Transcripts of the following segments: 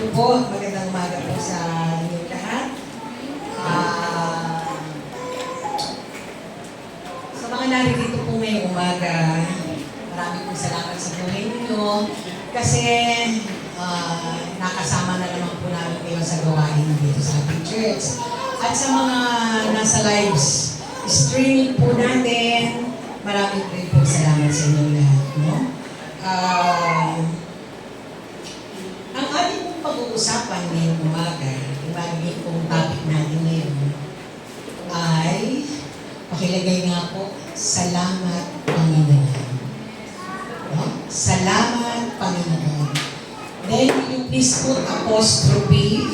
Hello po, magandang umaga po sa inyo lahat. Sa mga naririto po ngayong umaga, maraming pong salamat sa buhay ninyo kasi nakasama na naman po namin kayo sa gawain dito sa ating church. At sa mga nasa live streaming po natin, maraming po salamat sa inyo lahat. No? Ang ating pong pag-uusapan ngayong umaga, ibagay pong topic natin ngayon, ay, pakilagay nga po, Salamat Panginoon. No? Salamat Panginoon. Then, will you please put apostrophe?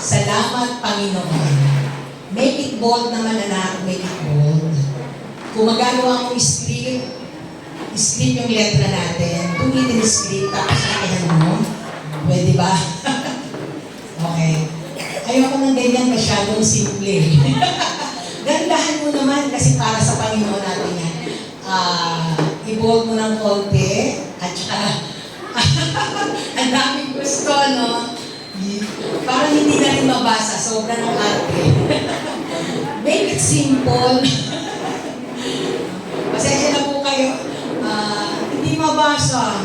Salamat Panginoon. Make it bold naman, anak. Make it bold. Kung magagawa mong script yung letra natin. Tumitin yung script, tapos nakihan mo. Pwede ba? Okay. Ayoko ng ganyan, masyadong simple. Gandahan mo naman kasi para sa Panginoon natin yan. I-bold mo ng konti at saka ang daming gusto, no? Parang hindi na rin mabasa. Sobra ng arte. Make it simple. Pasensya na po kayo. Hindi mabasa.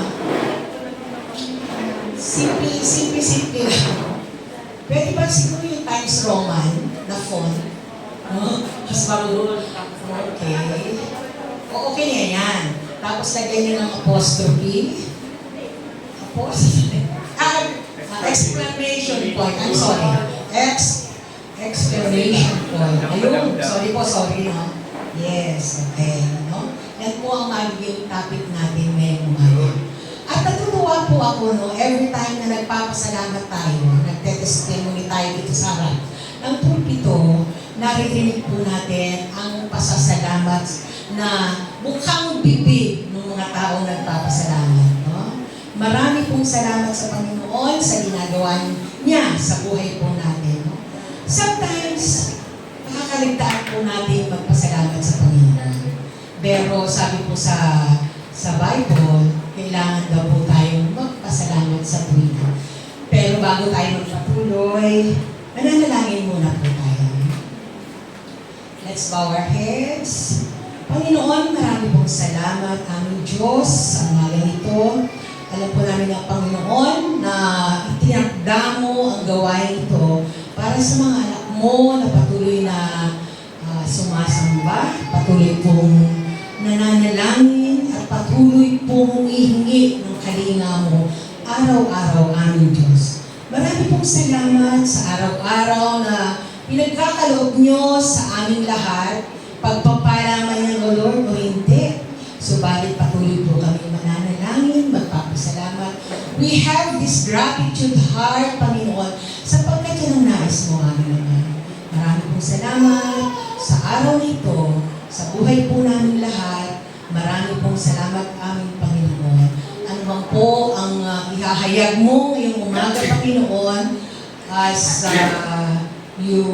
Simple lang. Pwede ba siguro yung Times Roman na font? No? Mas marunong. Okay. Okay na yan. Tapos lagyan nyo ng apostrophe. Exclamation point. I'm sorry. Exclamation point. Ayun. Sorry, no? Yes, okay. No? Yan po ang magiging topic natin ngayong umaga. At natutuwa po ako, no? Every time na nagpapasalamat tayo, nagte-testimony tayo dito sa harap ng pulpito, naririnig po natin ang pasasalamat na mukhang bibig ng mga taong nagpapasalamat. No? Marami pong salamat sa Panginoon sa ginagawa niya sa buhay po natin. No? Sometimes, makakaligtaan po natin magpasalamat sa Panginoon. Pero sabi po sa Bible, kailangan daw po tayong magpasalamat sa tuwina. Pero bago tayo magpatuloy, mananalangin muna po tayo. Let's bow our heads. Panginoon, marami pong salamat aming Diyos sa ngalan ito. Alam po namin ang Panginoon na itinakda mo ang gawain ito para sa mga anak mo na patuloy na sumasamba, patuloy pong nananalangin at patuloy pong humihingi ng kalinga mo araw-araw aming Diyos. Marami pong salamat sa araw-araw na pinagkakaloob nyo sa aming lahat, pagpapala man yan, O Lord, o hindi. Subalit patuloy po kami mananalangin, magpapasalamat. We have this gratitude heart, Panginoon, sapagkat yan ang nais mo aming naman. Marami pong salamat sa araw nito, sa buhay po namin lahat. Marami pong salamat aming Panginoon. Ano bang po ang ihahayag mo ngayong umaga, Panginoon, as you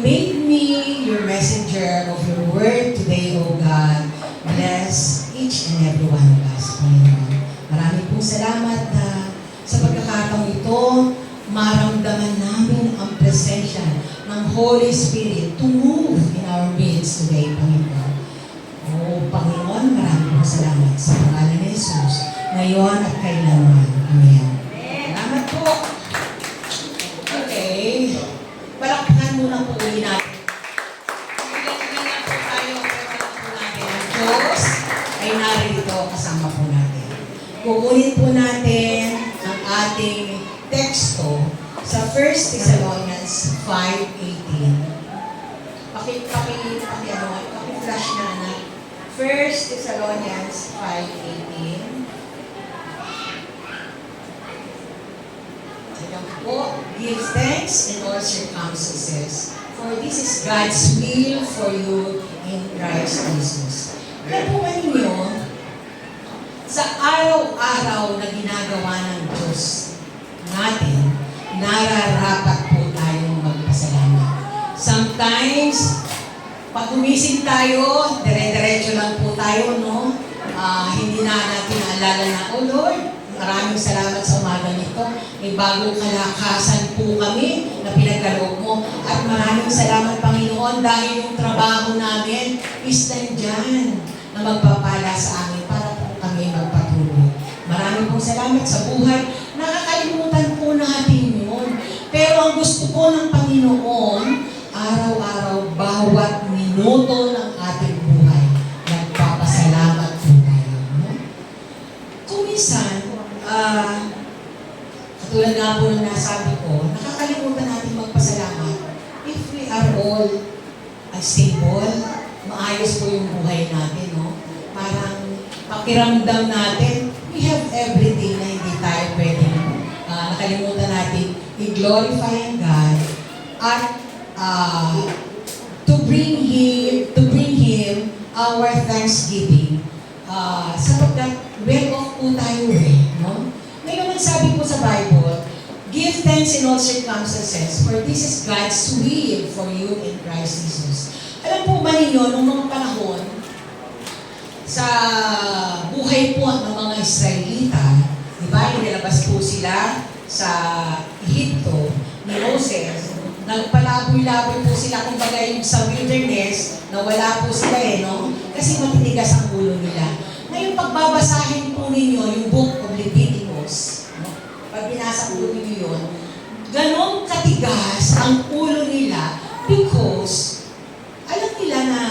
made me your messenger of your word today, O God. Bless each and every one of us, Panginoon. Marami pong salamat na sa pagkakataong ito, maramdaman namin ang presensya ng Holy Spirit to move in our midst today, Panginoon. O Panginoon, maraming pong salamat sa pangalan ni Jesus, ngayon at kailanman. Amen. Salamat po. Okay. Palakpakan muna po ulit natin. Ilan po tayo, palakpakan po natin. Ang Diyos ay narito kasama po natin. Kukunin po natin ang ating teksto sa 1 Thessalonians 5:18. Paki-flash na na. 1 Thessalonians 5:18. Ayan po, give thanks in all circumstances, for this is God's will for you in Christ Jesus. Napunan ninyo, sa araw-araw na ginagawa ng Diyos natin, nararapat po tayong magpasalamat. Sometimes, pag gumising tayo, dire-diretso lang po tayo, no? Hindi na natin naalala na, oh Lord, Maraming salamat sa umaga nito. May bagong kalakasan po kami na pinagkaloob mo. At maraming salamat, Panginoon, dahil yung trabaho namin is nandyan na magpapala sa amin para po kami magpatuloy. Maraming pong salamat sa buhay. Nakakalimutan po natin yun. Pero ang gusto ko ng Panginoon, araw-araw, bawat minuto ng ating buhay, nagpapasalamat po tayo. No? Kung minsan, katulad nga po ng nasabi ko, nakakalimutan natin magpasalamat if we are all stable, maayos po yung buhay natin, no? Parang pakiramdam natin, we have everything na hindi tayo pwedeng nakalimutan natin i-glorify ang God at to bring Him our thanksgiving. Sapagkat well off po tayo no? Ngayon, sabi po sa Bible, give thanks in all circumstances, for this is God's will for you in Christ Jesus. Alam po ba ninyo, nung mga panahon, sa buhay po ng mga Israelita, di ba, inilabas po sila sa Egypto ni Moses, nagpalaboy-laboy po sila, kumbaga yung sa wilderness, na wala po sila no? Kasi matitigas ang ulo nila. Ngayon, pagbabasahin po ninyo yung book of Leviticus, no? Pag binasa po ninyo yun, ganon katigas ang ulo nila because alam nila na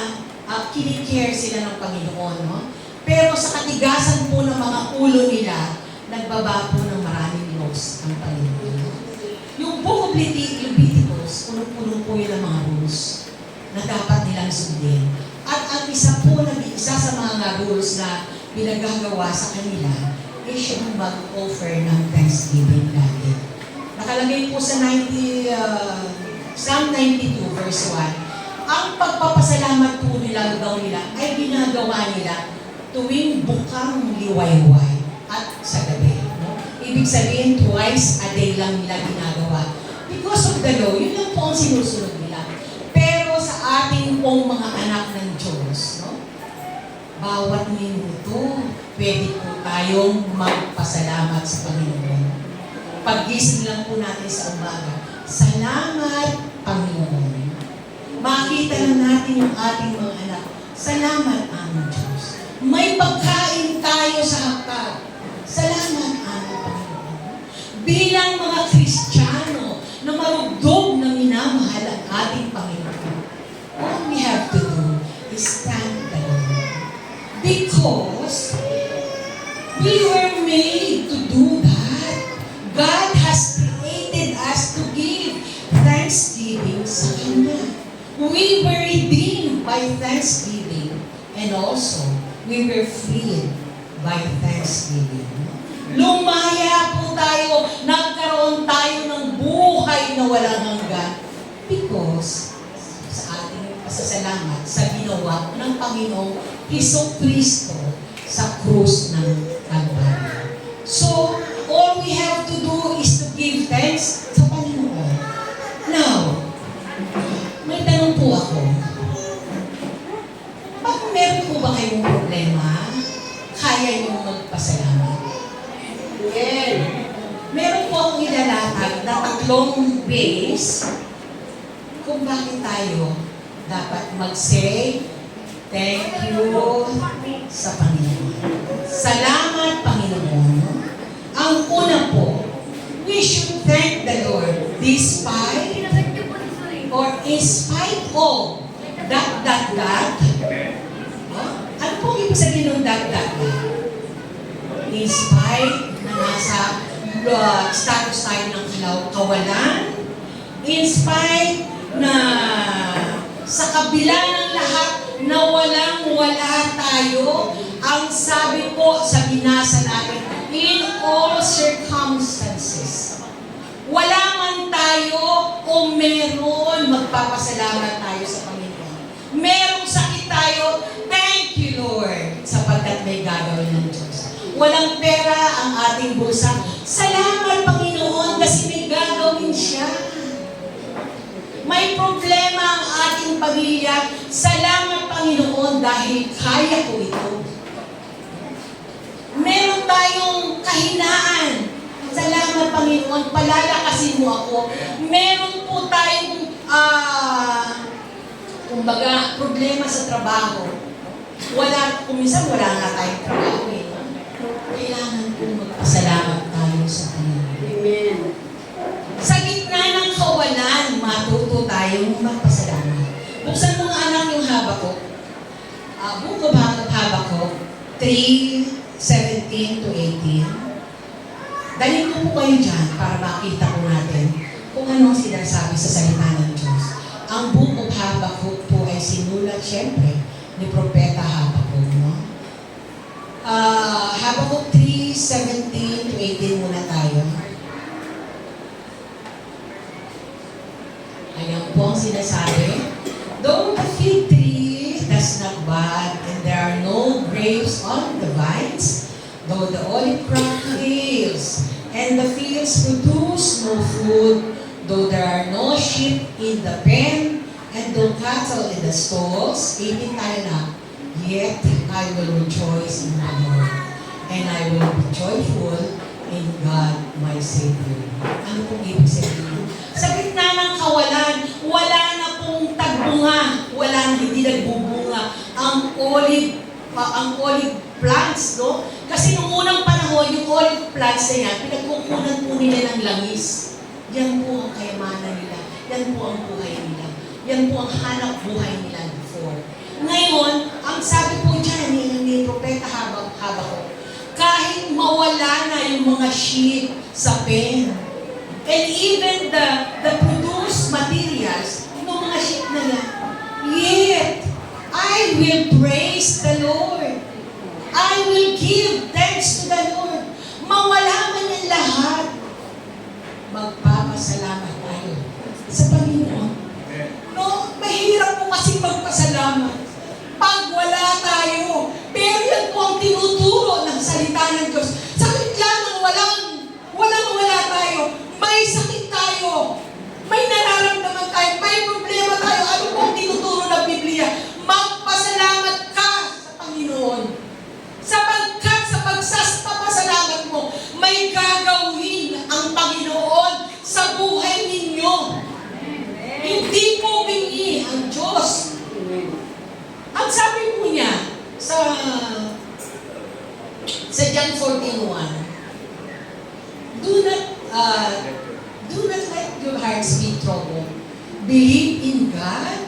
kinikare sila ng Panginoon, no? Pero sa katigasan po ng mga ulo nila, nagbaba po ng maraming laws ang Panginoon. Yung book of Leviticus, punong-puno po yun ng mga rules na dapat nilang sundin. At ang isa sa mga rules na pinagagawa sa kanila is yung mag-offer ng thanksgiving lagi. Nakalagay po sa Psalm 92 verse 1, ang pagpapasalamat po nila ay ginagawa nila tuwing bukang liwayway at sa gabi. No? Ibig sabihin, twice a day lang nila ginagawa. Because of the law, yun lang po ang sinusunod nila. Pero sa ating pong mga anak ng Diyos, no? Bawat minuto, pwede po tayong magpasalamat sa Panginoon. Pag-gising lang po natin sa umaga, salamat, Panginoon. Makita lang natin yung ating mga anak. Salamat, aming Diyos. May pagkain tayo sa hapag. Salamat, aming Panginoon. Bilang mga Kristiyano na marugdog na minamahal ang ating Panginoon, all we have to do is thank the Lord. Because we were made to do that. God has created us to give thanksgiving sa Kanya. We were redeemed by thanksgiving, and also we were freed by thanksgiving. Lumaya po tayo, nagkaroon tayo ng buhay na walang hanggan because sa ating pasasalamat sa ginawa ng Panginoong Jesucristo sa krus ng Kalbaryo. So, all we have to do is to give thanks sa Panginoon. Now, may tanong po ako. Bakit meron po ba kayong problema? Kaya nyo magpasalamat? Well, meron po akong ilalatag na 3 ways kung bakit tayo dapat mag-say thank you sa Panginoon. Salamat, Panginoon. Ang una po, we should thank the Lord despite or in spite of that. Ano po ibig sabihin ng that? In spite na nasa status tayo ng kawalan, in spite na sa kabila ng lahat na walang-wala tayo, ang sabi po sa binasa natin, in all circumstances. Wala man tayo o meron, magpapasalamat tayo sa Panginoon. Merong sakit tayo, thank you Lord, sapagkat may gagawin ng Diyos. Walang pera ang ating bulsa, salamat Panginoon kasi may gagawin siya. May problema ang ating pamilya, salamat Panginoon dahil kaya ko ito. Meron tayong kahinaan Panginoon, palalakasin mo ako. Meron po tayong, kumbaga, problema sa trabaho. Minsan wala nga tayong trabaho eh. Kailangan po magpasalamat tayo sa Panginoon. Amen. Sa gitna ng kawalan, matuto tayong magpasalamat. Buksan mo nga anak yung Habakuk. Book of Habakuk 3:17 to 18. Dalhin ko po kayo dyan para makita po natin kung ano ang sinasabi sa salita ng Diyos. Ang Book of Habakuk po ay sinulat siyempre ni Propeta Habakuk. No? Habakuk 3:17 to 18 muna tayo. Ayan po ang sinasabi. Though the fig tree does not bud, and there are no grapes on the vines, though the olive crop fails, and the fields produce no food, though there are no sheep in the pen, and no cattle in the stalls, 18 tayo na, yet I will rejoice in the Lord, and I will be joyful in God my Savior. Ano pong ibig sabihin? Sa gitna ng kawalan, wala na pong tagbunga, wala na hindi nagbubunga ang olive plants, no? Kasi nung unang panahon, yung olive plants na yan, pinagkukunan po nila ng langis. Yan po ang kayamanan nila. Yan po ang buhay nila. Yan po ang hanap buhay nila before. Ngayon, ang sabi po dyan ni Propeta Habakuk, kahit mawala na yung mga sheep sa pen, and even the produced materials ng mga sheep na yan, yet, I will praise the Lord. I will give thanks to the Lord. Mawala man yan lahat, magpapasalamat tayo sa Panginoon. No, mahirap po kasi magpasalamat pag wala tayo. Pero yan po ang tinuturo ng salita ng Diyos. Sa bigla ng wala tayo, may sakit tayo, may nararamdaman tayo, may problema tayo. Ano po ang tinuturo ng Biblia? Magpasalamat ka sa Panginoon. Sapagkat sa pagsasalamat mo, may gagawin ang Panginoon sa buhay ninyo. Hindi po bingi ang Diyos. Ang sabi po niya sa John 14:1, do not let your hearts be troubled. Believe in God,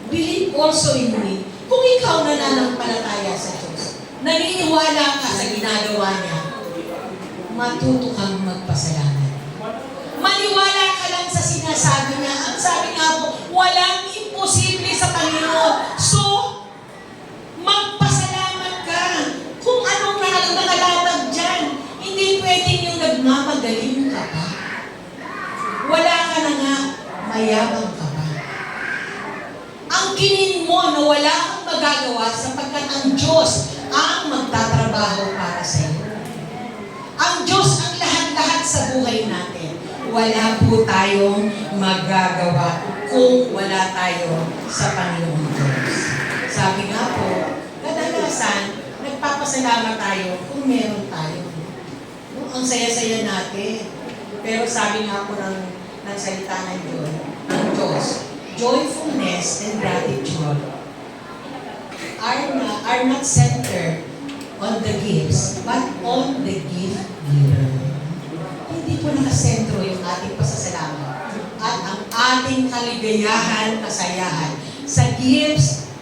believe also in me. Kung ikaw nananampalataya sa Diyos, naniniwala ka sa ginagawa niya, matuto kang magpasalamat. Maniwala ka lang sa sinasabi niya. Ang sabi nga po, walang imposible sa Panginoon. So, magpasalamat ka. Kung anong nangalabag dyan, hindi pwedeng yung nagmamagaling ka pa. Wala ka na nga, mayabang ka pa. Ang kinin mo na wala kang magagawa sapagkat ang Diyos ang magtatrabaho para sa iyo. Ang Diyos ang lahat-lahat sa buhay natin. Wala po tayong magagawa kung wala tayo sa Panginoon Diyos. Sabi nga po, kadalasan, nagpapasalamat tayo kung meron tayo. No? Ang saya-saya natin. Pero sabi nga po ng salita ng Diyos, joyfulness and gratitude are not centered on the gifts, but on the gift giver. Hindi po nakasentro yung ating pasasalamat at ang ating kaligayahan, kasayahan sa gifts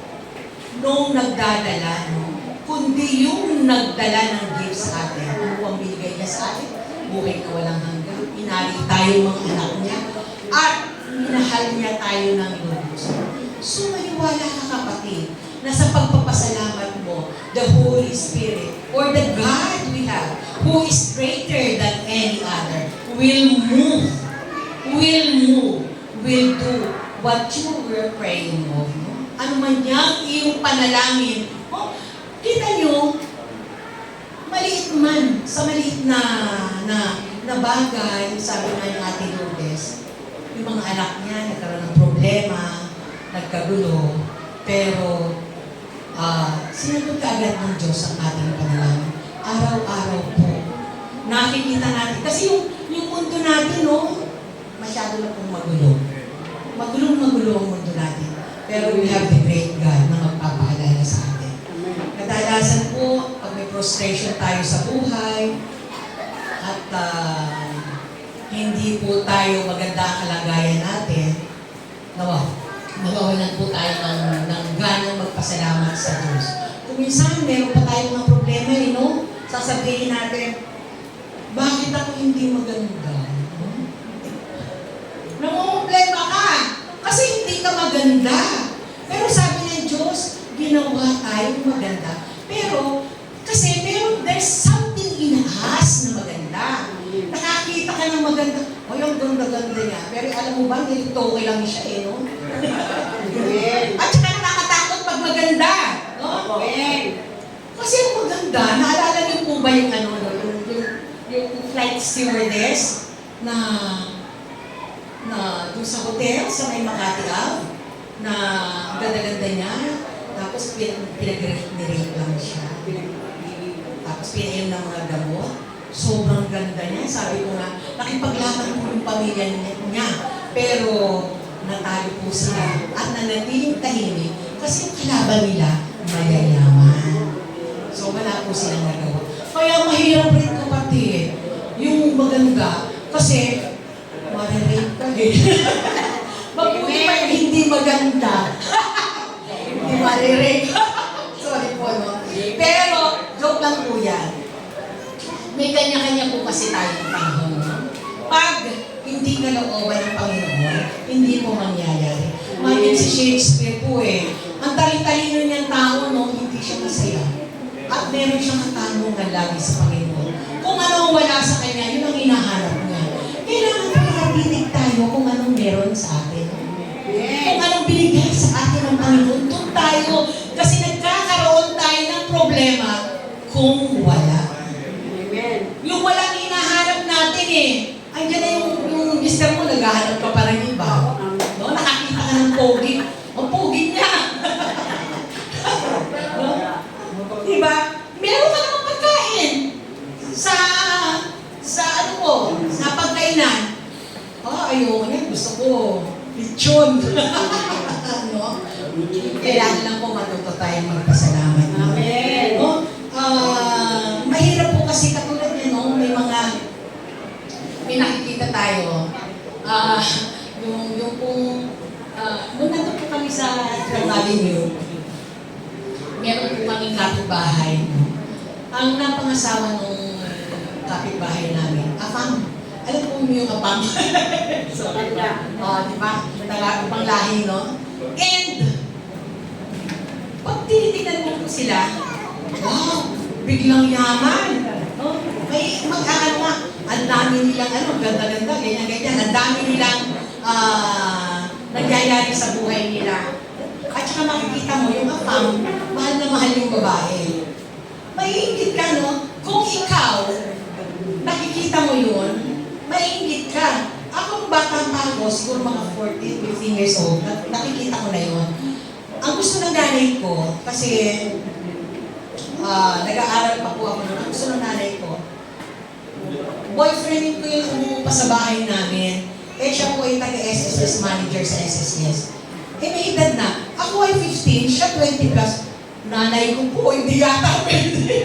nung nagdadala, kundi yung nagdala ng gifts sa atin. Ano po ang binigay niya sa atin? Buhay na walang hanggan. Inari tayo mga anak niya at minahal niya tayo ng lubos. So maniwala ka kapatid na sa pagpapasalamat mo, the Holy Spirit or the God we have who is greater than any other will do what you were praying of. Ano man niyang iyong panalangin. Kita niyo, maliit man, sa maliit na bagay, sabi nga yung Ate Lourdes, yung mga anak niya nagkaroon ng problema, nagkagulo, pero sinagot kaagad ng Diyos ang ating panalangin. Araw-araw po, nakikita natin. Kasi yung mundo natin, no? Masyado na pong magulo. Magulong-magulo ang mundo natin. Pero we have the great God na magpapaalala sa atin. Kadalasan po, pag may frustration tayo sa buhay, at hindi po tayo maganda ang kalagayan natin, nawawalan po tayo ng ganang magpasalamat sa Diyos. Kung minsan, meron pa tayong mga problema, no? Sasabihin natin, bakit ako hindi maganda? Namumblema ka kasi hindi ka maganda. Pero sabi ng Diyos, ginawa tayong maganda. Pero, kasi there's something in us na maganda. Nakakita ka ng maganda. O yung ganda-ganda niya. Pero alam mo ba, nilitoke lang siya no? At saka nakakatakot pag maganda. No? Kasi yung maganda, naalala niyo po ba yung yung flight stewardess na doon sa hotel, sa may Makati Ave, na ganda-ganda niya, tapos pinag-rape lang siya. Tapos pinainom ng mga gamot. Sobrang ganda niya. Sabi ko nga, nakipaglaban po yung pamilya niya. Pero natalo po sila at nanatiling tahimik kasi yung kalaban nila mayayaman. So wala po silang nagawa. Kaya mahirap rin kapatid yung maganda kasi marirape ka eh. Mabuti pa yung hindi maganda. Hindi marirape. Sorry po, no? Pero, joke lang po yan. May kanya-kanya po kasi tayong panahon. No? Pag hindi kalooban ng Panginoon, hindi po mangyayari. Maging si Shakespeare po ang tali-talino niyang tao, no, hindi siya masaya. At meron siyang katanungan lagi sa Panginoon. Kung ano ang wala sa kanya, yun ang hinahanap niya. Kailangan po nakatinig tayo kung anong meron sa atin. Kung anong binigay sa atin ng Panginoon, doon tayo. Kasi nagkakaroon tayo ng problema kung wala. Yung walang hinahanap natin Andiyan na yung mister mo, naghahanap ka pa rin iba. No? Nakakita ka ng pogi. Ang pogi niya. No? Diba? Meron ka namang pagkain sa ano po, sa pagkainan. Ayoko niya, gusto ko lechon. No? Kailangan lang po matuto tayong magpasalamat. Amen. No? Mahirap po kasi katulad niya, no? May nakikita tayo. Yung pong, nung nandun po kami sa Grand Avenue, meron po kaming kapitbahay. No? Ang napangasawa nung kapitbahay namin, afam. Alam po yung afam? So, di ba? Ibang lahi, no? And, pag tinitignan mo po sila, wow, biglang yaman. No? May mag-aano nga, ang dami nilang, ganda-ganda, ganyan-ganyan. Ang dami nilang nagyayari sa buhay nila. At saka makikita mo, yung afam, mahal na mahal yung babae. Maiingit ka, no? Kung ikaw, nakikita mo yun, maiingit ka. Ako, bata pa ako, siguro mga 14, 15 years old, nakikita ko na yun. Ang gusto ng nanay ko, kasi nag-aaral pa po ako nun, ang gusto ng nanay ko, boyfriend ko yung umuupa sa bahay namin. Siya po ay taga-SSS manager sa SSS. May edad na. Ako ay 15, siya 20 plus. Nanay ko po, hindi yata pwede.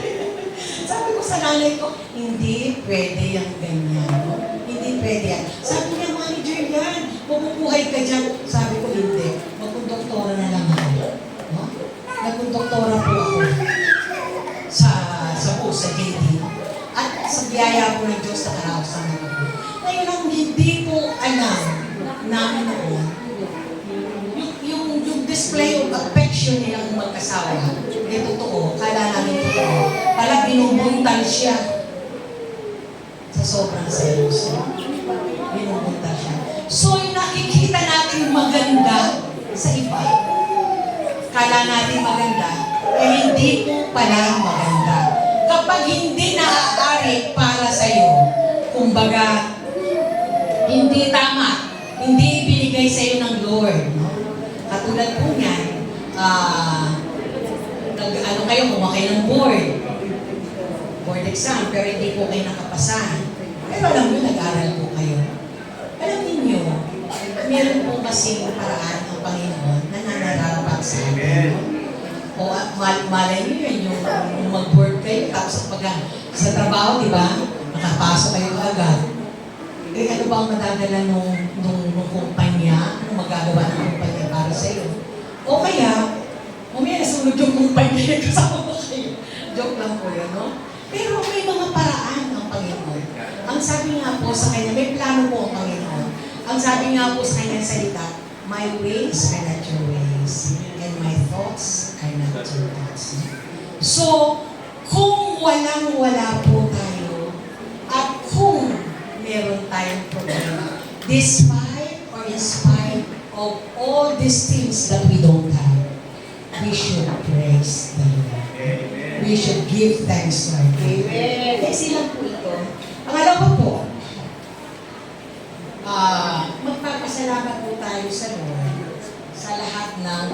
Sabi ko sa nanay ko, hindi pwede yung ganyan. No? Hindi pwede yan. Sabi niya, manager yan. Mabubuhay ka dyan. Sabi ko, hindi. Magkondoktora na lang ako. No? Nagkondoktora po ako sa JD. At sa biyaya po ng Diyos na karaosan na ako. Ngayon ang hindi po alam namin noon, yung display of affection nilang magkasawa, hindi totoo, kala namin totoo. Pala binubuntal siya sa sobrang selos. Binubuntal siya. So yung nakikita natin maganda sa iba, kala natin maganda, hindi po pala maganda. Kapag hindi naaari para sa'yo, kumbaga, hindi tama, hindi ibinigay sa'yo ng Lord. No? Katulad po niyan, kayo, kumakay ng board exam, pero hindi po kayo nakapasa. Pero alam nyo, nag-aral po kayo. Alam niyo, meron po kasing paraan ng Panginoon na nanarapat sa atin. O malay nyo yun, yung mag-work kayo, tapos sa trabaho, di ba? Nakapasok kayo agad. Eh, ano ba ang madadala nung kumpanya? Anong magagawa ng kumpanya para sa iyo? O kaya, mamaya nasunod yung kumpanya kasama mo kayo. Joke lang po yun, no? Pero may mga paraan ang Panginoon. Ang sabi nga po sa kanya, may plano po ang Panginoon. Ang sabi nga po sa kanya salita, my ways are not your ways, and my thoughts are not your thoughts. So, kung walang-wala po tayo, at kung meron tayong problema, despite or in spite of all these things that we don't have, we should praise the Lord. Amen. We should give thanks to our God. Amen. Excellent po ito. Pangalawa po, magpapasalamat po tayo sa Lord sa lahat ng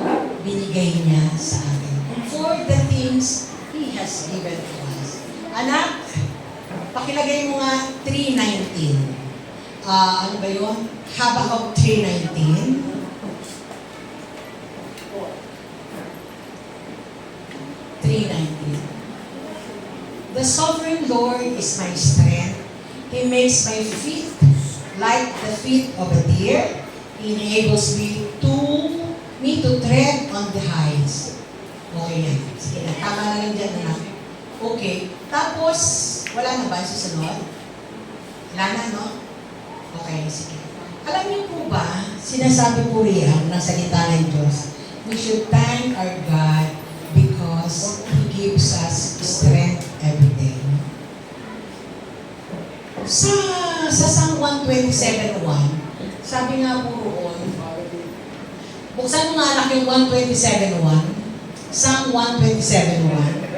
binigay niya sa atin. For the things He has given to us. Anak, pakilagay mo nga 3:19. Ano ba yun? Habakkuk 3:19. The sovereign Lord is my strength. He makes my feet like the feet of a deer. He enables me to tread on the heights. Okay yan. Sige na. Tama na lang dyan, anak. Okay. Tapos, wala na ba yung susunod? Wala na, no? Okay, sige. Alam niyo po ba, sinasabi po riyan ng salita ng Diyos, we should thank our God because He gives us strength every day. Sa Psalm 127:1, sabi nga po roon, buksan mo nga anak yung 127:1, Psalm 127:1.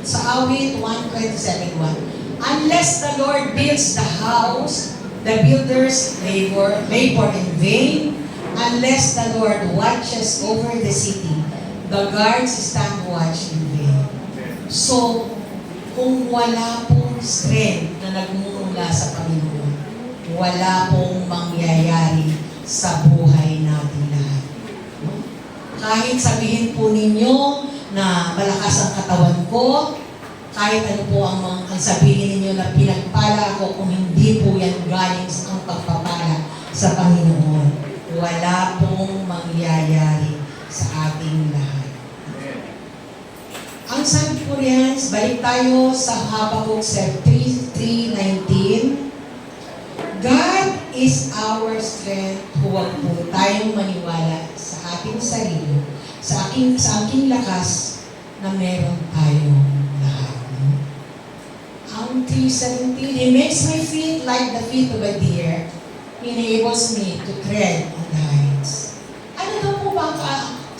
Sa awit 127:1, unless the Lord builds the house, the builders labor in vain. Unless the Lord watches over the city, the guards stand watch in vain. So, kung wala pong strength na nagmumula sa Panginoon, wala pong mangyayari sa buhay natin lahat. Kahit sabihin po ninyo na malakas ang katawan ko, kahit ano po ang sabihin ninyo na pinagpala ako, kung hindi po yan galing sa pagpapala sa Panginoon, wala pong mangyayari sa ating lahat. Ang sabi po riyan, balik tayo sa Habakkuk 3:19. God is our strength. Huwag po tayong maniwala sa ating sarili, sa aking lakas na meron tayong lahat. Ang 3:17, He makes my feet like the feet of a deer. He enables me to tread on the heights. Ano daw po ba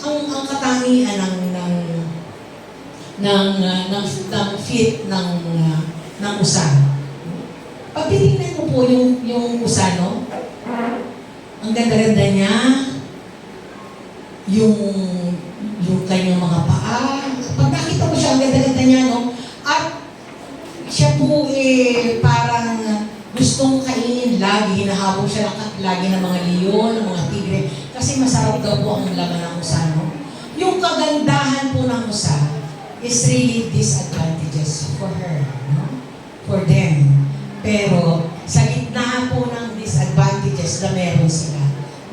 ang katangian ng feet ng usa? Pag titignan mo po yung usa, no? Ang ganda-ganda niya, yung kanyang mga paa. Pag nakita mo siya, ang ganda-ganda niya, no? At siya po parang gustong kainin lagi, hinahabol siya lagi ng mga leon, ng mga tigre, kasi masarap daw po ang laman ng usa, no? Yung kagandahan po ng usa is really disadvantages for her, no? For them. Pero sa gitna po ng disadvantages na meron sila,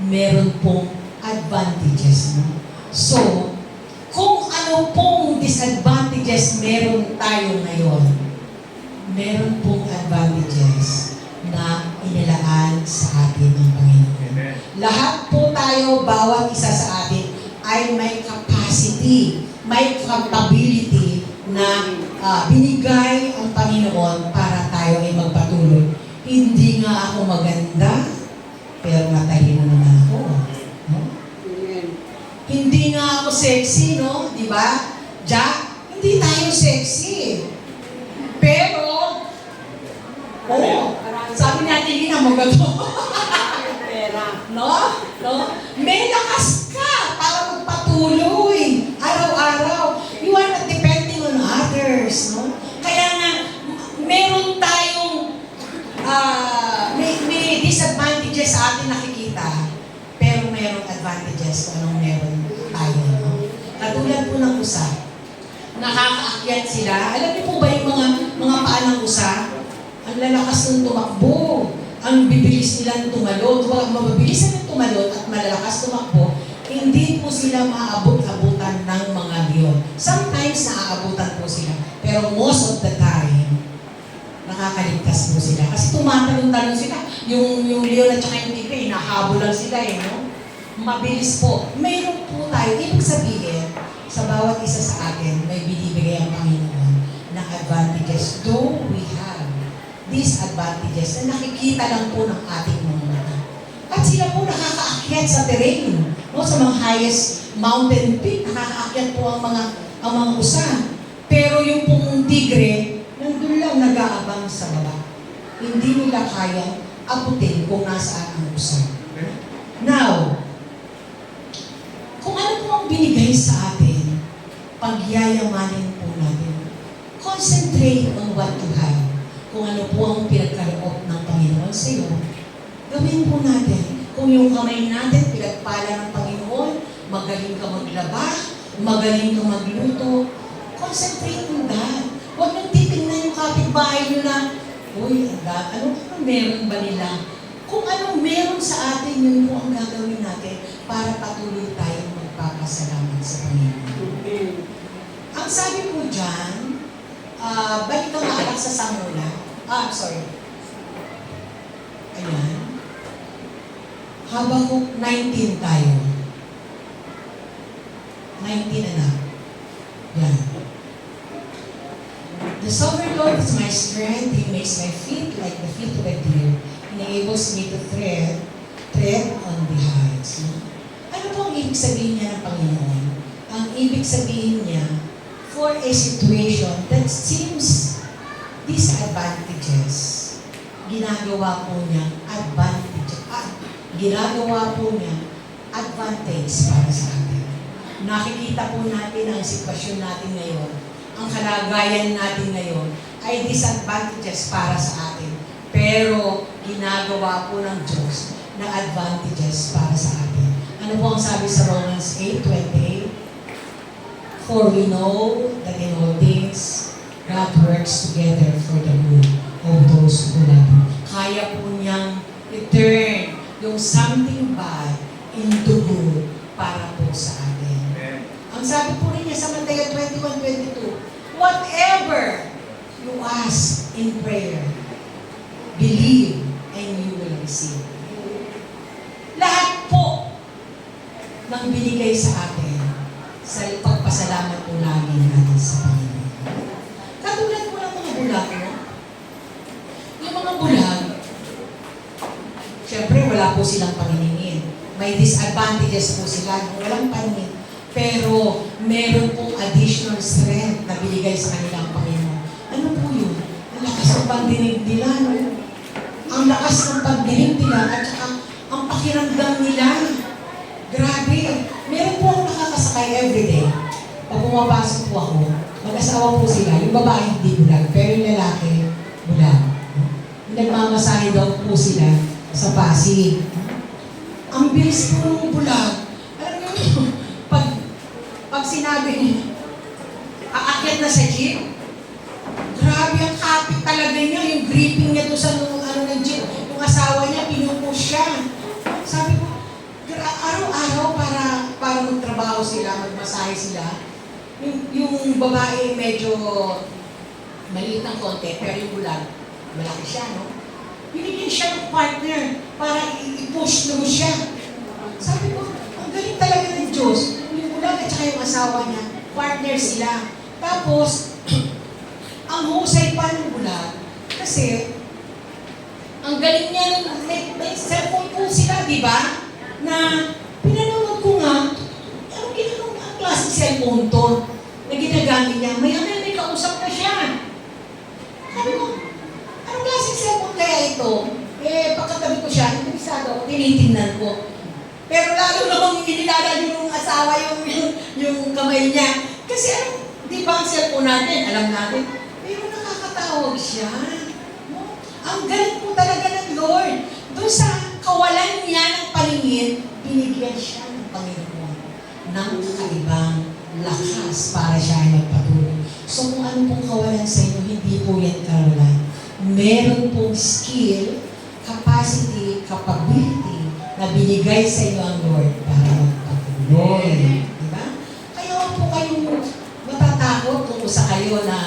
meron pong advantages, no? So, kung ano pong disadvantages meron tayo ngayon, meron pong advantages na inilaan sa atin ng Panginoon. Amen. Lahat po tayo, bawat isa sa atin, ay may capacity, may capability na binigay ang Panginoon para tayo ay magpatuloy. Hindi nga ako maganda, pero matalino naman ako. No? Hindi nga ako sexy, no? Di ba? Jack, hindi tayo sexy. Pero, sabi natin, hindi na magato. No? May lakas ka para magpatuloy. advantages kung anong meron tayo. No? Katulad po ng usa, nakakaakyat sila. Alam niyo po ba yung mga paa ng usa? Ang lalakas ng tumakbo, ang bibilis nilang tumalon. Kung mabilis na tumalon at malalakas tumakbo, hindi po sila maaabot-abutan ng mga leon. Sometimes naaabutan po sila, pero most of the time, nakakaligtas po sila. Kasi tumatalon-talon sila. Yung leon at saka yung tigre, nahabol lang sila no? Mabilis po. Mayroon po tayo, ibig sabihin, sa bawat isa sa atin, may binibigay ang Panginoon na advantages. Though we have these advantages na nakikita lang po ng ating mga mata. At sila po nakakaakyat sa terrain. No? Sa mga highest mountain peak, nakakaakyat po ang mga usa. Pero yung pong tigre, nandun lang nag-aabang sa baba. Hindi nila kaya abutin kung nasaan ang usa. Now, kung ano po ang binigay sa atin, pagyayamanin po natin. Concentrate on what you have. Kung ano po ang pinagkaloob ng Panginoon sa iyo, gawin po natin. Kung yung kamay natin pinagpala ng Panginoon, magaling ka maglaba, magaling ka magluto, concentrate on that. Huwag nang titignan yung kapitbahay nyo na, uy, ano meron ba nila? Kung anong meron sa atin, yun po ang gagawin natin para patuloy tayong magpapasalamat sa Panginoon. Ang sabi po dyan, balik ang alak sa Samula. Sorry. Ayan. Habakuk 19 tayo. 19 anak. Yan. The sovereign Lord is my strength. He makes my feet like the feet of a deer. Enables me to tread on the heights. No? Ano po ang ibig sabihin niya ng Panginoon? Ang ibig sabihin niya, for a situation that seems disadvantageous, ginagawa po niya advantage para sa atin. Nakikita po natin ang sitwasyon natin ngayon, ang kalagayan natin ngayon ay disadvantages para sa atin. Pero ginagawa po ng Diyos na advantages para sa atin. Ano po ang sabi sa Romans 8:28? For we know that in all things, God works together for the good of those who love Him. Kaya po niyang i-turn yung something bad into good para po sa atin. Amen. Ang sabi po rin niya sa Mateo 21:22, whatever you ask in prayer, believe and you will receive. Lahat po ng binigay sa atin sa pagpasalamat po namin natin sa Panginoon. Katulad po ng mga bulag, no? Yung mga bulag, syempre wala po silang paniningin. May disadvantages po sila, no? Walang paningin. Pero meron pong additional strength na binigay sa kanilang Panginoon. Ano po yun? Ang lakas ng pagdinig nila, no? Ang lakas ng pagdinig nila at saka ang pakiramdam nila. Grabe. Meron po akong nakakasakay everyday. Pag pumapasok po ako, mag-asawa po sila. Yung babae hindi bulag, pero yung lalaki bulag. Nagmamasahe daw po sila sa Pasig. Ang bilis po ng bulag. Alam niyo, pag sinabi niya, aakyat na sa jeep, grabe ang kapit talaga niya, yung gripping niya doon sa ng jeep. Yung asawa niya, pinupush siya. Sabi ko, araw-araw para magtrabaho sila, magmasahe sila. Yung babae medyo maliit ng konti, pero yung bulag, malaki siya, no? Binigyan siya ng partner para i-push naman siya. Sabi ko, ang galing talaga ng Diyos. Yung bulag at saka yung asawa niya, partner sila. Tapos, ang husay pa ng bulag, kasi, ang galing niya, may cellphone po sila, di ba? Na pinanood ko nga, ang klaseng cellphone to na ginagamit niya, may kausap na siya. Sabi ko, anong klaseng cellphone kaya ito? Pagkatabi ko siya, interesado ako, tinitingnan ko. Pero lalo namang inilala yung asawa yung kamay niya. Kasi di ba ang cellphone natin, alam natin, pero nakakatawag siya. No? Ang galing po talaga ng Lord. Doon sa kawalan niya ng paningin, binigyan siya ng Panginoon. ng kakaibang lakas para siya ay magpatuloy. So kung ano pong kawalan sa inyo, hindi po yan kawalan. Meron pong skill, capacity, capability na binigay sa inyo ang Lord para magpatuloy. Diba? Kaya huwag po kayong matatakot kung usa kayo na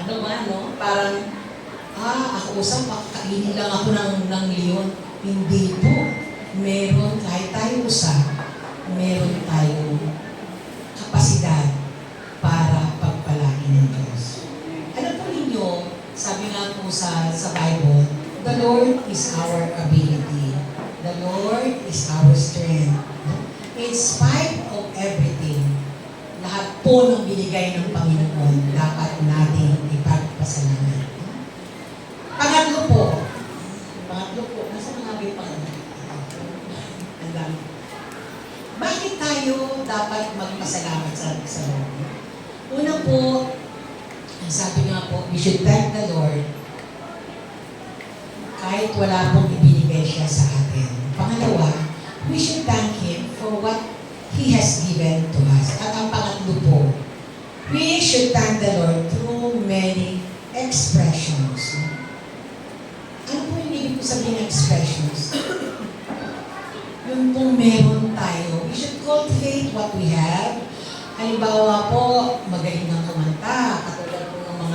ano ba, no? Parang, ako usap, kainin lang ako ng leon. Hindi po. Meron, kahit tayo usap, meron tayong kapasidad para pagpalain ng Diyos. Alam po ninyo, sabi nga po sa Bible, the Lord is our ability. The Lord is our strength. In spite of everything, lahat po ng binigay ng Panginoon, dapat natin ipagpasalamat. Pangatlo po, nasa mga pangatlo? Ang dami. Bakit tayo dapat magpasalamat sa Lord? Una po, ang sabi nga po, we should thank the Lord kahit wala pong ibinigay siya sa atin. Pangalawa, we should thank Him for what He has given to us. At ang pangatlo po, we should thank the Lord through many expressions. Ano po yung ibig ko sabihin ng expressions? Yung pong meron tayo, we should cultivate what we have. Halimbawa po, magaling ng kumanta, katulad po ng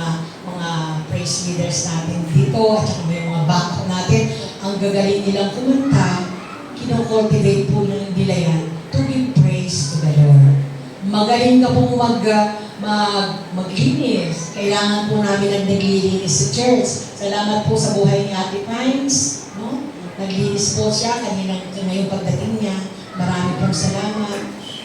mga praise leaders natin dito, at saka may mga backup natin, ang gagaling nilang kumanta, kinocultivate po nila yan to give praise to the Lord. Magaling ka pong maglinis. Kailangan po namin ang naglilinis sa church. Salamat po sa buhay ni Ate Pines. No? Naglinis po siya ngayong pagdating niya. Marami pong salamat.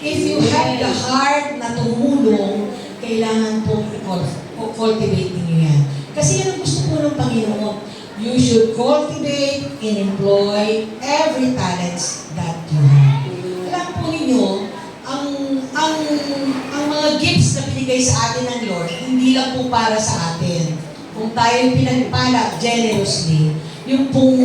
If you have the heart na tumulong, kailangan pong i-cultivate niyo yan. Kasi yan ang gusto po ng Panginoon. You should cultivate and employ every talents that you have. Alam po ninyo, ang mga gifts na binigay sa atin ng Lord, hindi lang po para sa atin. Kung tayo pinagpala generously, yung pong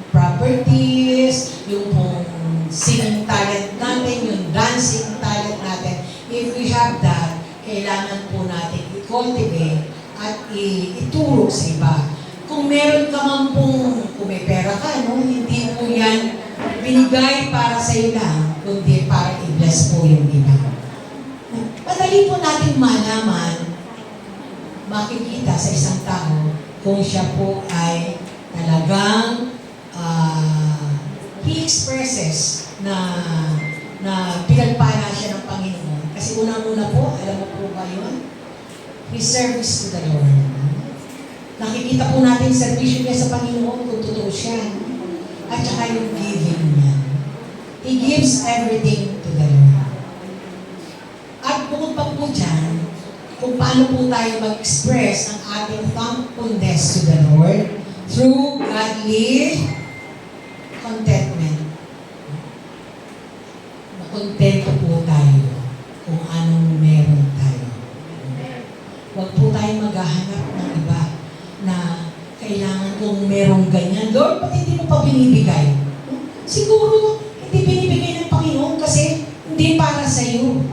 properties, yung pong singing talent natin, yung dancing talent natin, if we have that, kailangan po natin i-cultivate at ituro sa iba. Kung meron ka man pong, kung may pera ka, no, hindi po yan binigay para sa iyo lang, kundi para i-bless po yung iba. Madali po natin malaman, makikita sa isang tao kung siya po ay talagang he expresses na pinagpala siya ng Panginoon. Kasi unang-una po, alam mo po ba yun? His service to the Lord. Nakikita po natin servisyo niya sa Panginoon kung totoo siya. At saka yung giving niya. He gives everything to the Lord. At bukod pa po dyan, kung paano po tayo mag-express ang ating thankfulness to the Lord through godly contentment. Makontento po tayo kung anong meron tayo. Huwag po tayo maghahanap ng iba na kailangan kong merong ganyan. Lord, ba't hindi mo pa binibigay? Siguro, hindi binibigay ng Panginoon kasi hindi para sa iyo.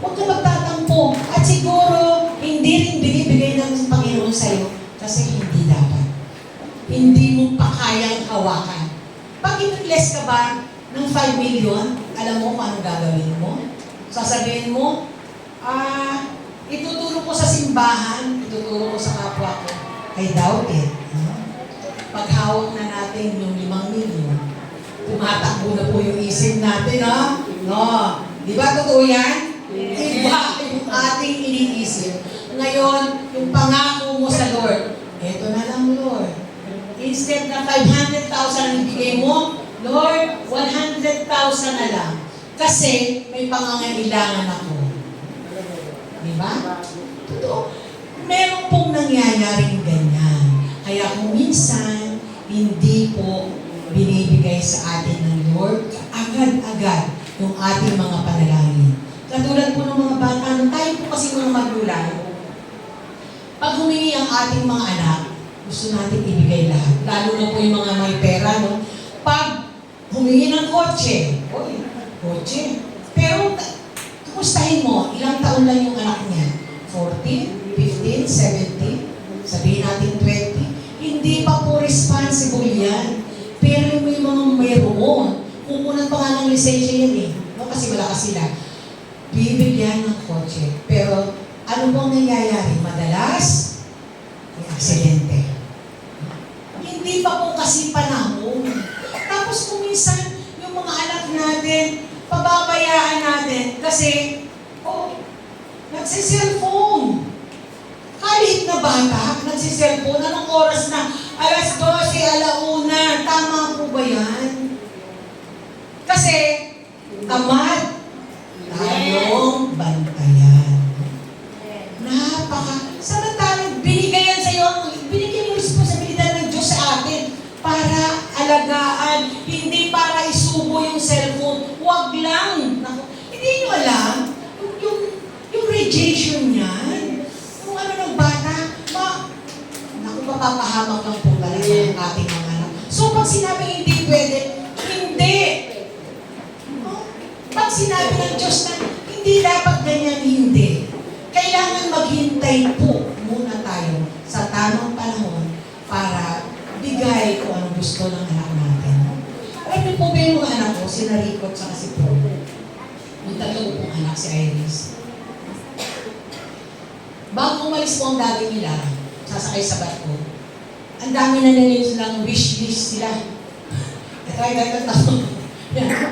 Huwag ka magtatampo. At siguro, hindi rin binibigay ng Panginoon sa iyo kasi hindi dapat. Hindi mo pa kayang hawakan. Pag in-bless ka ba ng 5 million, alam mo kung anong gagawin mo? Sasabihin mo, ituturo ko sa simbahan, ituturo ko sa kapwa ko. I doubt it. Paghawak na natin yung 5 milyon, tumatakbo na po yung isip natin, ha? No. Di ba totoo yan? Iba yung ating iniisip. Ngayon, yung pangako mo sa Lord, eto na lang, Lord. Instead na 500,000 ang ibigay mo, Lord, 100,000 na lang. Kasi may pangangailangan ako. Di ba? Totoo. Meron pong nangyayaring ganyan. Kaya kung minsan, hindi po binibigay sa atin ng Lord, agad-agad yung ating mga panalangin. Katulad po ng mga bata, tayo po kasi mga magulang, pag humingi ang ating mga anak, gusto natin ibigay lahat. Lalo na po yung mga may pera, no? Pag humingi ng kotse. Oy, kotse. Pero, kumustahin mo, ilang taon lang yung anak niya? 14, 15, 17, sabihin natin 20. Hindi pa po responsible yan. Pero may mga mayroon. Kukunan pa nga ng lisensya yan eh. No? Kasi wala ka sila. Bibigyan ng kotse. Pero, ano bang nangyayari? Madalas, may aksidente. Hindi pa po kasi panahon. Tapos kung minsan, yung mga anak natin, pababayaan natin kasi, nagsiselfone. Kahit na bata, nagsiselfone. Anong oras na? Alas 12, alauna. Tama po ba yan? Kasi, tamad. Tayong bantayan. Samantalang binigay yan sa iyo, binigyan yung responsibilidad ng Diyos sa atin para alagaan, hindi para isubo yung cellphone. Huwag lang. Naku, hindi nyo alam, yung radiation niyan, yung ano ng bata, naku, mapapahamak lang po talaga ang ating mga anak. So, pag sinabi hindi pwede, hindi. Pag sinabi ng Diyos na hindi dapat ganyan, hindi. Kailangan maghintay po muna tayo sa tamang panahon para bigay kung anong gusto ng anak natin. Alam niyo po ba yung mga anak ko, si Rico at si Paul? Yung tatlo pong anak, si Iris. Bago umalis po ang daddy nila, sasakay sa barko, ang dami na nila silang wish list sila. Ito ay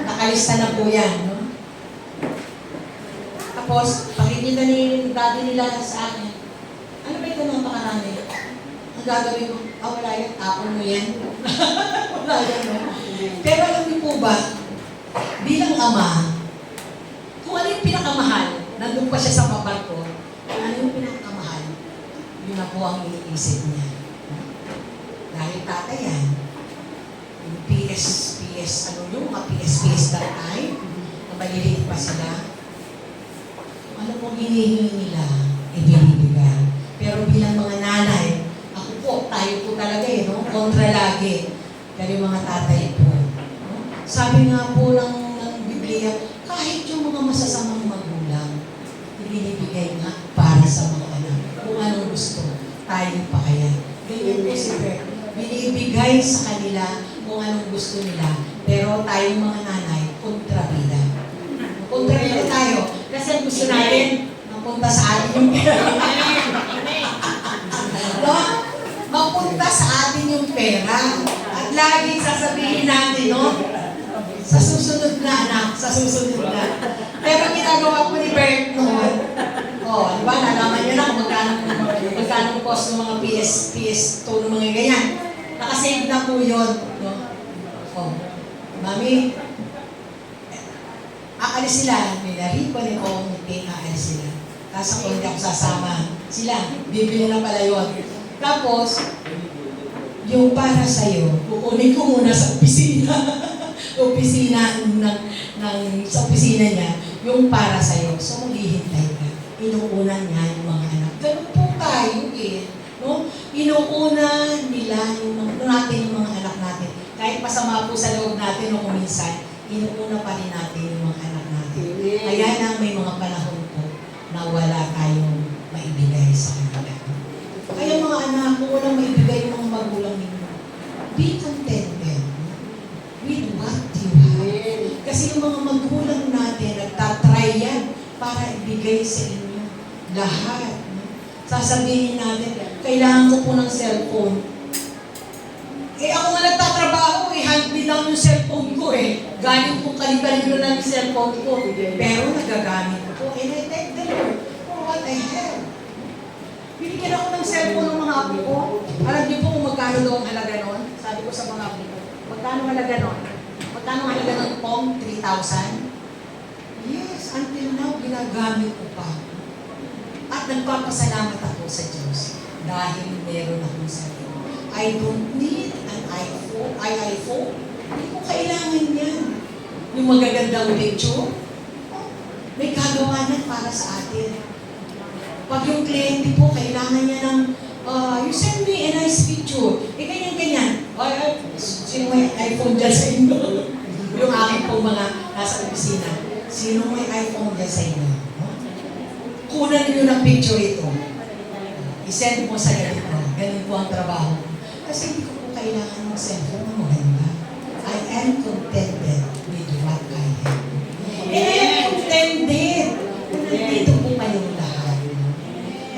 nakalista na po yan, no? Tapos, pakikita ni daddy nila sa akin, ano ba ito ng pakarami? Ang gagawin ko, wala yan, tapon mo yan. Wala yan, no? Pero alam niyo po ba, bilang ama, kung ano yung pinakamahal, nandun pa siya sa pabarko, ano yung pinakamahal, yun na po ang iniisip niya. Dahil tatay yan, yung PS, ano yung mga PS that time, na maliliit pa sila, ano pong hinihingi nila, ibinibigay. Pero bilang mga nanay, ako po, tayo po talaga no? Kontra lagi. Pero yung mga tatay po. No? Sabi nga po ng Biblia, kahit yung mga masasamang magulang, ibinibigay nga para sa mga anak. Kung anong gusto, tayo pa kaya. Ganyan po si Bert. Binibigay sa kanila kung anong gusto nila. Pero tayong mga nanay, kontrabida. Kontrabida tayo. Kasi ang gusto natin, mapunta sa atin yung pera. No? Mapunta sa atin yung pera. At laging sasabihin natin, no? Sa susunod na anak, sa susunod na. Pero ginagawa ko ni Bert noon, di ba, nalaman niyo na kung magkano cost ng mga PS2 ng mga ganyan. Nakasave na po yun. No? Mami, aalis sila, ni Rico, ni Kong, ni Ping, aalis sila. Tapos ako hindi ako sasama. Sila, bibili na pala yun. Tapos, yung para sa'yo, kukunin ko muna sa opisina. Sa opisina niya, yung para sa'yo. So, maghihintay ka. Inuunan niya yung mga anak. Ganun po tayo eh. No? Inuuna nila natin yung mga anak natin. Kahit masama po sa loob natin o kung minsan, inuuna pa rin natin yung mga anak natin. Kaya na may mga panahon po na wala tayong maibigay sa kanila. Kaya mga anak, kung walang maibigay yung mga magulang ninyo, be contented with what you have. Kasi yung mga magulang natin, nagtatry yan para ibigay sa inyo lahat. Sasabihin natin, kailangan ko po ng cellphone. Ako nga nagtatrabaho, hand me down yung cellphone ko Galing po kalibalino na yung cellphone ko. Pero nagagamit ko po. And I thank the Lord for what I have. Binigyan ako ng cellphone ng mga apo ko. Alam niyo po kung magkano daw ang halaga nun? Sabi ko sa mga apo ko, magkano halaga nun? Magkano halaga ng phone? 3,000? Yes, until now, ginagamit ko pa. At nagpapasalamat ako sa Diyos dahil meron akong sarili. I don't need an iPhone. Hindi ko kailangan yan. Yung magagandang picture, may gagawa niyan para sa atin. Pag yung kliyente po, kailangan niya ng, you send me a nice picture. Ganyan-ganyan. Sino may iPhone dyan sa inyo? mga nasa opisina, sino may iPhone dyan sa inyo? No? Kunan niyo ng picture ito. I-send mo sa ganito. Ganun po ang trabaho. Kasi hindi ko po kailangan ng cellphone na maganda. I am contented with what I have. And I am contented na nandito po kayong lahat.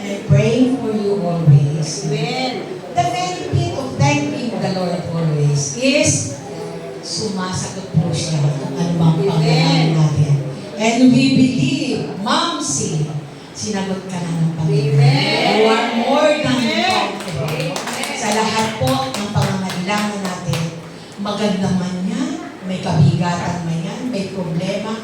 And I'm praying for you always. Amen. The benefit of thanking the Lord always is sumasagot po siya kung ano bang pangalan natin. And we believe, Ma'am C, sinagot ka na ng Panginoon. Amen. You are more than comfortable. Sa lahat po ng pangangailangan natin, maganda man yan, may kabigatan man yan, may problema,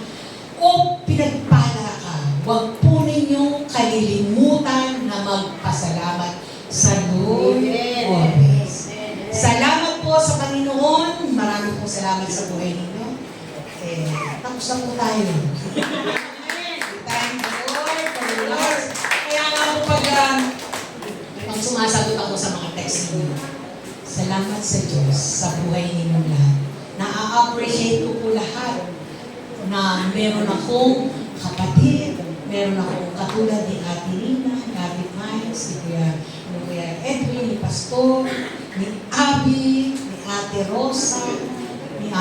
o pinagpala ka, huwag po ninyong kalilimutan na magpasalamat sa Lord always. Salamat po sa Panginoon. Maraming po salamat sa buhay ninyo. Tapos na po tayo. Thank the Lord for the Lord. Kaya nga po pag sumasagot ako sa mga text ninyo, salamat sa Diyos sa buhay ninyo lahat. Na-appreciate ko po lahat na meron akong kapatid, meron akong katulad ni Ate Rina, ni Ate Miles, ni Kuya Edwin, ni Pastor, ni Abby, ni Ate Rosa, ni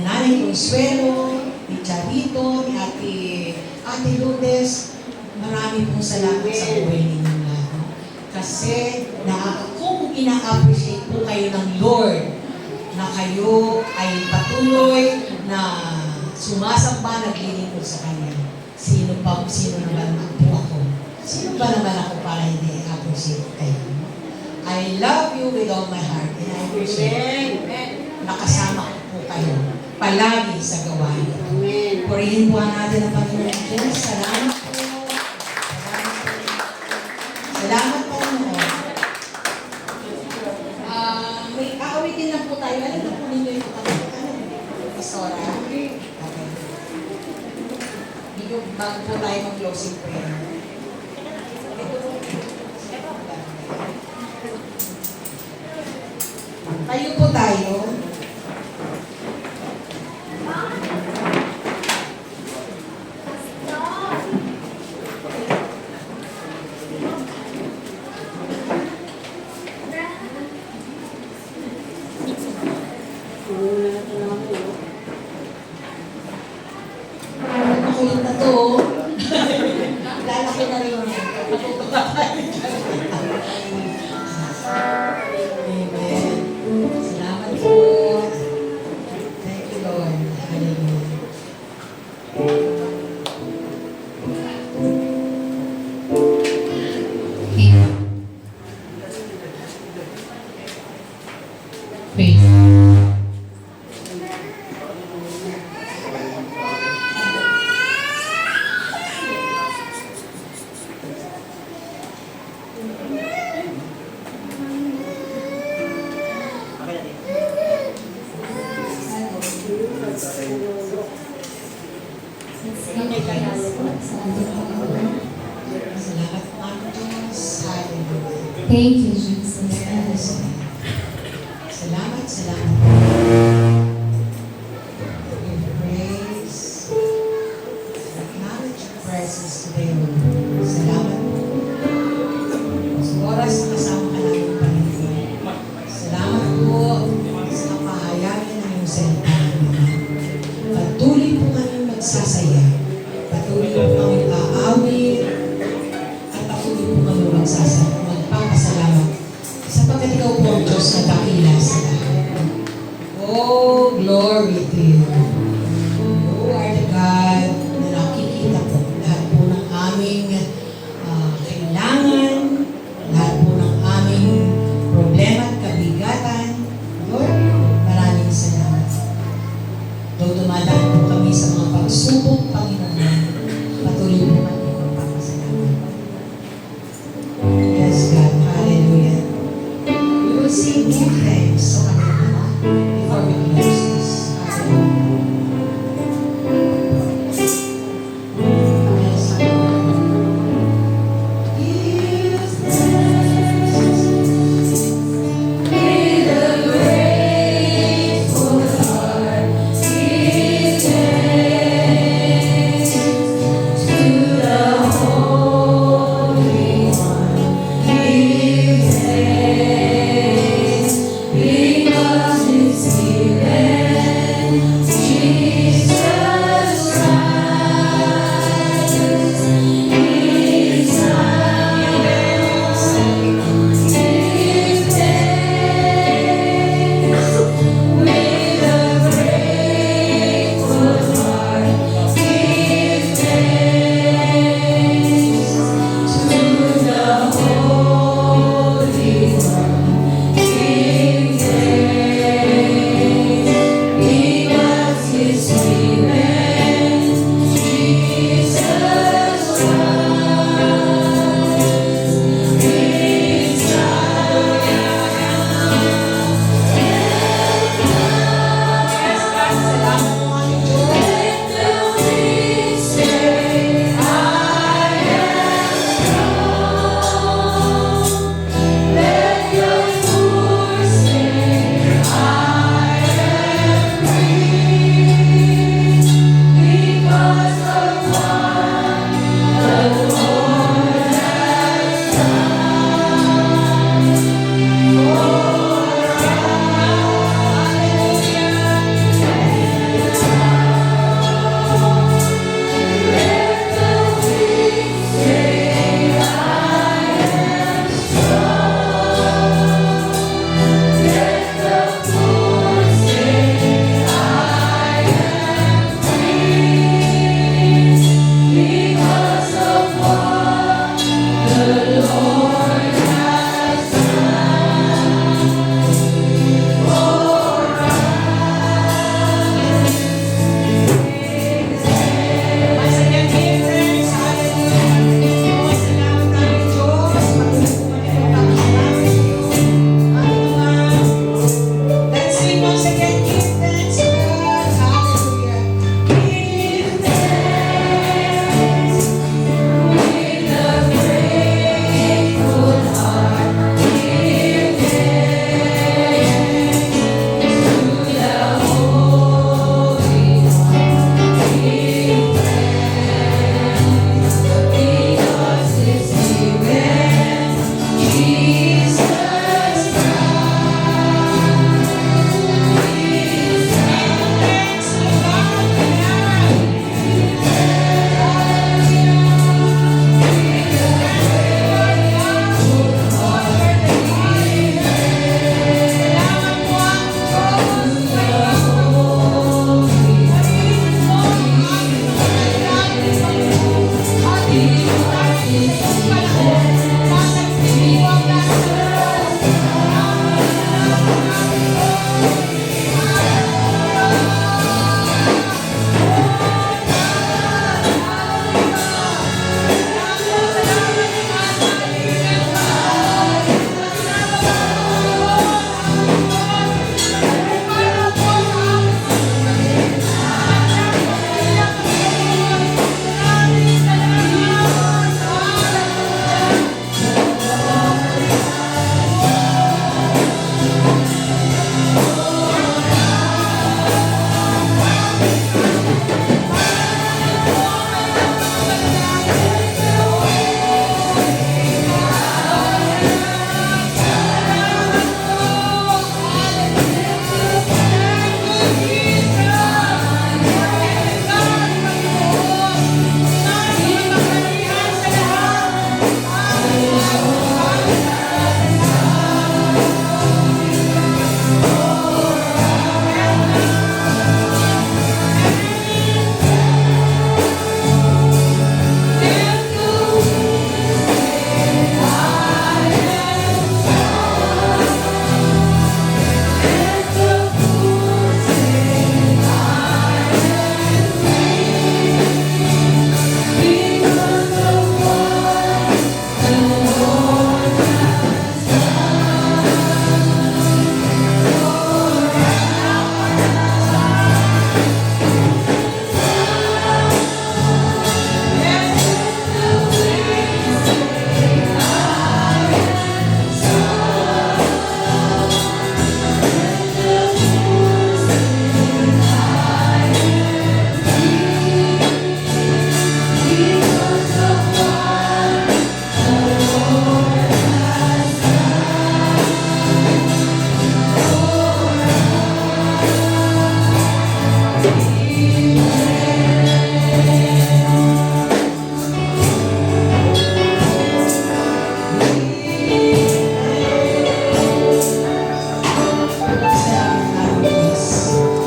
Nanay Consuelo, ni Charito, ni Ate Lourdes. Marami pong salamat sa buhay ninyo lahat. No? Kasi kung ina-appreciate po kayo ng Lord na kayo ay patuloy na sumasamba, naglilingkod sa Kanya, sino naman po ako? Sino ba naman ako para hindi i-appreciate kayo? I love you with all my heart and I appreciate nakasama ko po kayo palagi sa gawain. Purihin po natin ang Panginoon Diyos. Salamat po. Salamat po. May aawitin lang po tayo. Alam na po ninyo yung Pastora. Okay. Bago po tayo mag-closing prayer. Tayo po tayo. Makulit na to. Lalaki na rin yun. Matutuwa tayo dyan. Amen. Salamat po. Thank you, Lord. Hallelujah. Salamat po ang Diyos. Hallelujah. Thank you, Jesus. Salamat, salamat. Give praise. Acknowledge your presence today, Lord. Salamat po. Sa oras na kasama ka namin, Panginoon. Salamat po sa kapahayagan ng iyong salita. Patuloy po kami magsasaya. Patuloy po kami aawit. At patuloy po kami magpapasalamat. Sapagkat ikaw po ang Diyos na dakila sa lahat. Oh, glory to you. You are the God na nakikita po lahat po ng aming kailangan, lahat po ng aming problema at kabigatan. Lord, maraming salamat. Though dumadaan po kami sa mga pagsubok, Panginoon, patuloy po kami magpapasalamat. Yes, God. Hallelujah. We will sing give thanks sa Panginoon before we close this. Hallelujah.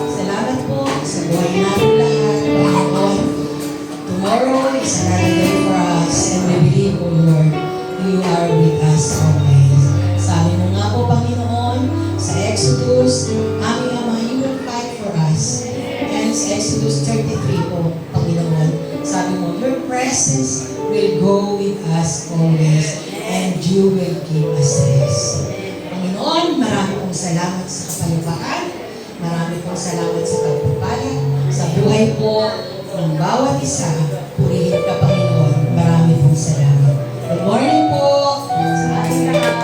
Salamat po sa buhay natin lahat, Panginoon. Tomorrow is another day for us, and we believe, O Lord, you are with us always. Sabi mo nga po, Panginoon, sa Exodus, aming Ama, you will fight for us. And sa Exodus 33 po, Panginoon, sabi mo, your presence will go with us always, and you will give us rest. Panginoon, marami pong salamat sa kapayapaan, marami pong salamat sa pagpapala, sa buhay po ng bawat isa. Purihin ka, Panginoon. Marami pong salamat. Good morning po sa ating lahat.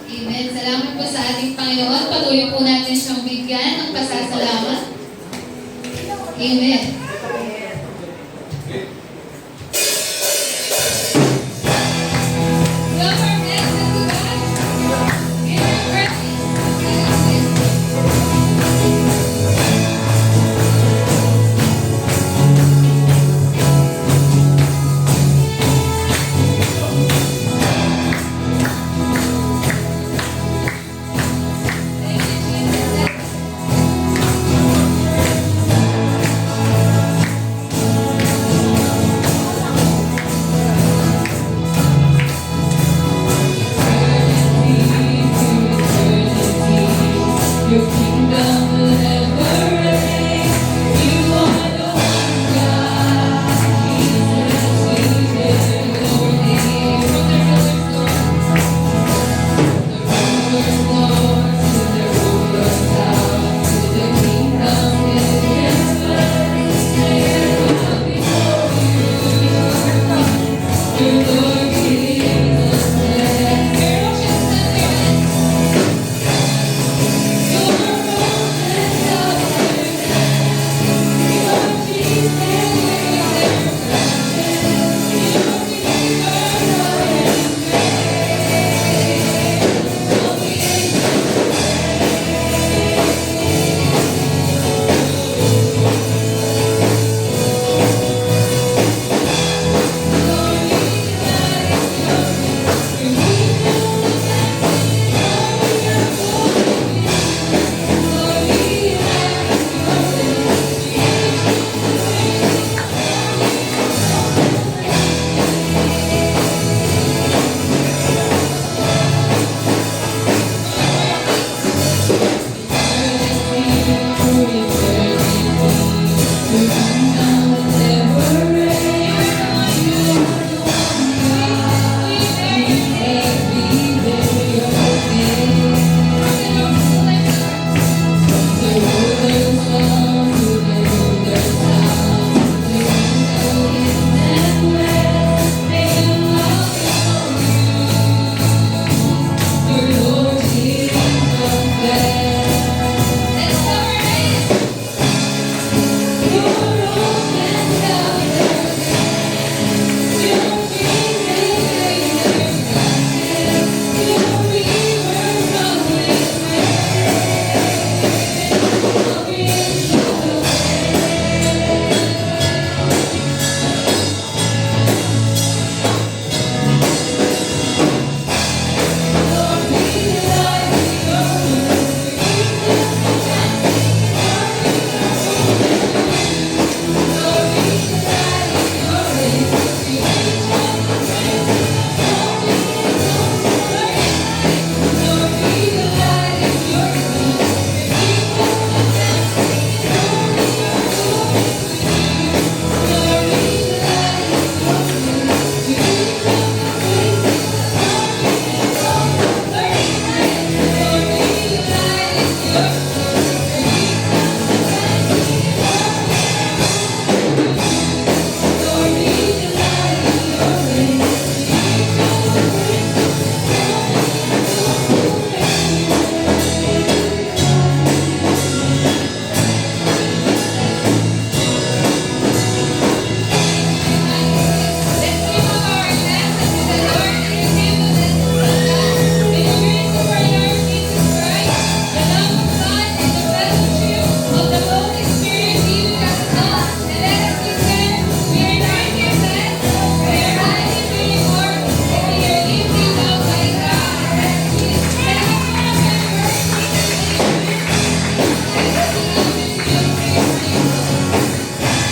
Amen. Salamat po sa ating Panginoon. Patuloy po natin siyang bigyan ng pasasalamat. Amen.